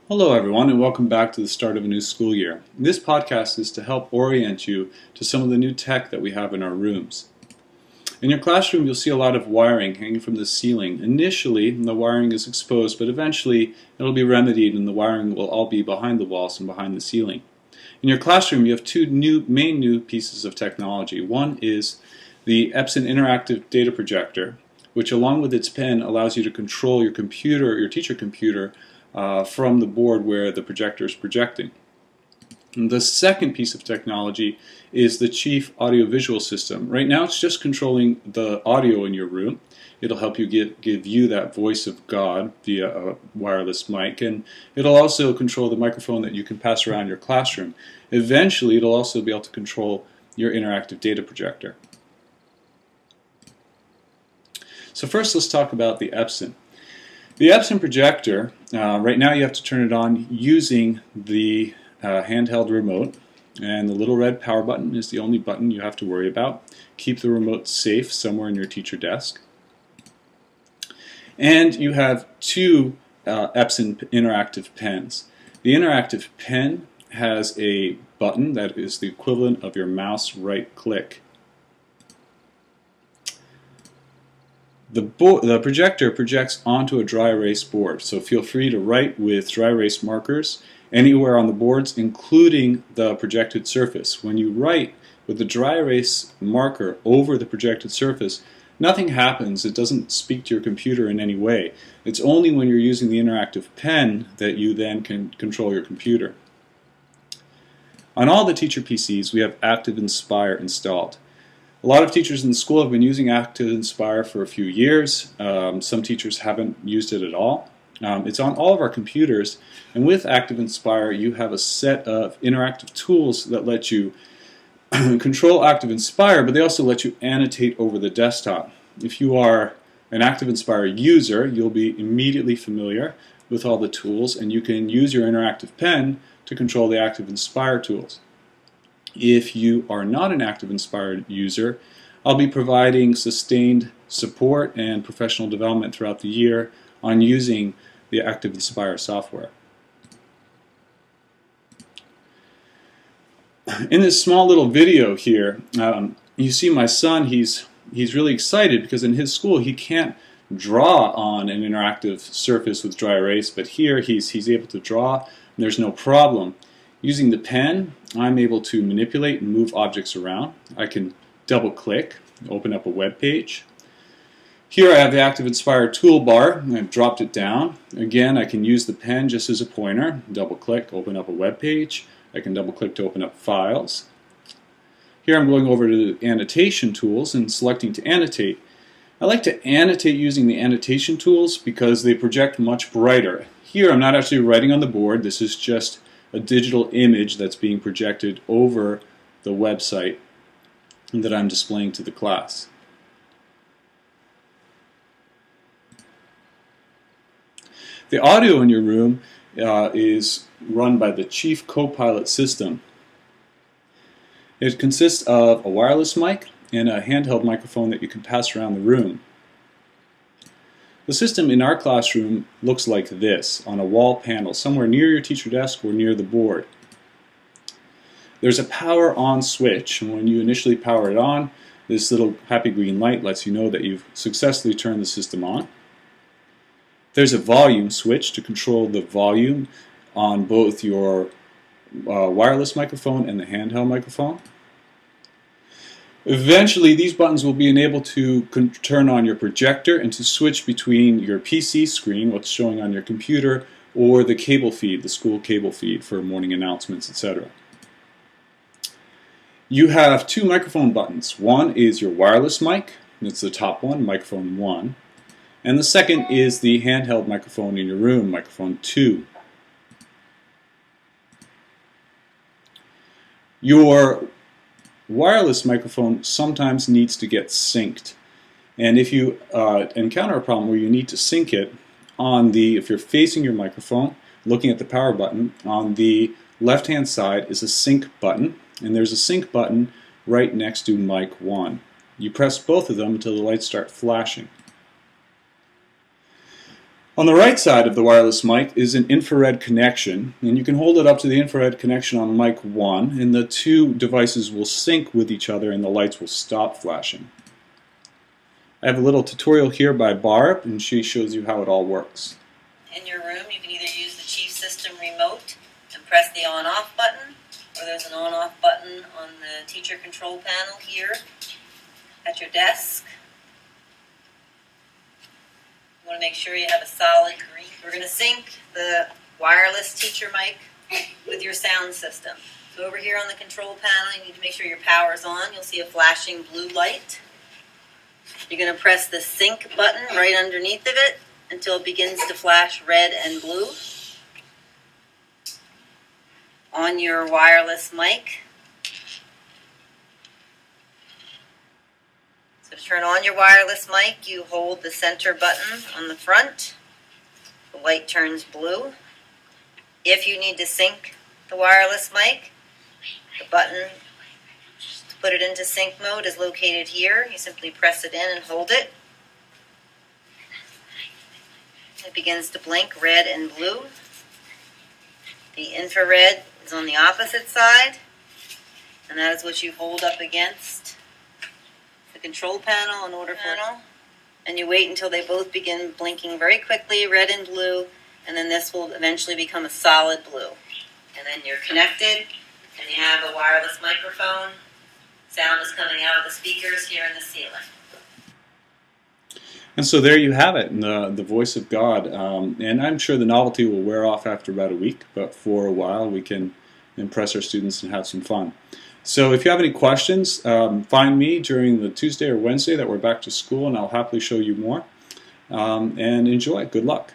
Hello everyone and welcome back to the start of a new school year. This podcast is to help orient you to some of the new tech that we have in our rooms. In your classroom you'll see a lot of wiring hanging from the ceiling. Initially the wiring is exposed, but eventually it'll be remedied and the wiring will all be behind the walls and behind the ceiling. In your classroom you have two main new pieces of technology. One is the Epson interactive data projector, which along with its pen allows you to control your computer, your teacher computer, from the board where the projector is projecting. And the second piece of technology is the Chief Audiovisual System. Right now it's just controlling the audio in your room. It'll help you give you that voice of God via a wireless mic, and it'll also control the microphone that you can pass around your classroom. Eventually it'll also be able to control your interactive data projector. So first let's talk about the Epson. The Epson projector, right now you have to turn it on using the handheld remote, and the little red power button is the only button you have to worry about. Keep the remote safe somewhere in your teacher desk. And you have two Epson interactive pens. The interactive pen has a button that is the equivalent of your mouse right click. The projector projects onto a dry erase board, so feel free to write with dry erase markers anywhere on the boards, including the projected surface. When you write with the dry erase marker over the projected surface, nothing happens. It doesn't speak to your computer in any way. It's only when you're using the interactive pen that you then can control your computer. On all the teacher PCs, we have ActiveInspire installed. A lot of teachers in the school have been using ActiveInspire for a few years. Some teachers haven't used it at all. It's on all of our computers, and with ActiveInspire you have a set of interactive tools that let you control ActiveInspire, but they also let you annotate over the desktop. If you are an ActiveInspire user, you'll be immediately familiar with all the tools, and you can use your interactive pen to control the ActiveInspire tools. If you are not an ActiveInspire user, I'll be providing sustained support and professional development throughout the year on using the ActiveInspire software. In this small little video here, you see my son. He's really excited because in his school he can't draw on an interactive surface with dry erase, but here he's able to draw and there's no problem. Using the pen, I'm able to manipulate and move objects around. I can double click, open up a web page. Here I have the ActiveInspire toolbar. I've dropped it down. Again, I can use the pen just as a pointer. Double click, open up a web page. I can double click to open up files. Here I'm going over to the annotation tools and selecting to annotate. I like to annotate using the annotation tools because they project much brighter. Here I'm not actually writing on the board. This is just a digital image that's being projected over the website that I'm displaying to the class. The audio in your room is run by the Chief Copilot system. It consists of a wireless mic and a handheld microphone that you can pass around the room. The system in our classroom looks like this, on a wall panel, somewhere near your teacher desk or near the board. There's a power on switch, and when you initially power it on, this little happy green light lets you know that you've successfully turned the system on. There's a volume switch to control the volume on both your wireless microphone and the handheld microphone. Eventually these buttons will be enabled to turn on your projector and to switch between your PC screen, what's showing on your computer, or the cable feed, the school cable feed for morning announcements, etc. You have two microphone buttons. One is your wireless mic, that's the top one, microphone 1, and the second is the handheld microphone in your room, microphone 2. Your wireless microphone sometimes needs to get synced, and if you encounter a problem where you need to sync it, if you're facing your microphone looking at the power button, on the left hand side is a sync button, and there's a sync button right next to mic 1. You press both of them until the lights start flashing. On the right side of the wireless mic is an infrared connection, and you can hold it up to the infrared connection on mic 1, and the two devices will sync with each other and the lights will stop flashing. I have a little tutorial here by Barb, and she shows you how it all works. In your room, you can either use the Chief System remote and press the on-off button, or there's an on-off button on the teacher control panel here at your desk. You want to make sure you have a solid green. We're going to sync the wireless teacher mic with your sound system. So over here on the control panel, you need to make sure your power is on. You'll see a flashing blue light. You're going to press the sync button right underneath of it until it begins to flash red and blue on your wireless mic. So to turn on your wireless mic, you hold the center button on the front. The light turns blue. If you need to sync the wireless mic, the button to put it into sync mode is located here. You simply press it in and hold it. It begins to blink red and blue. The infrared is on the opposite side, and that is what you hold up against the control panel in order for it. And you wait until they both begin blinking very quickly, red and blue, and then this will eventually become a solid blue. And then you're connected, and you have a wireless microphone. Sound is coming out of the speakers here in the ceiling. And so there you have it, the voice of God. And I'm sure the novelty will wear off after about a week, but for a while we can impress our students and have some fun. So if you have any questions, find me during the Tuesday or Wednesday that we're back to school, and I'll happily show you more. And enjoy. Good luck.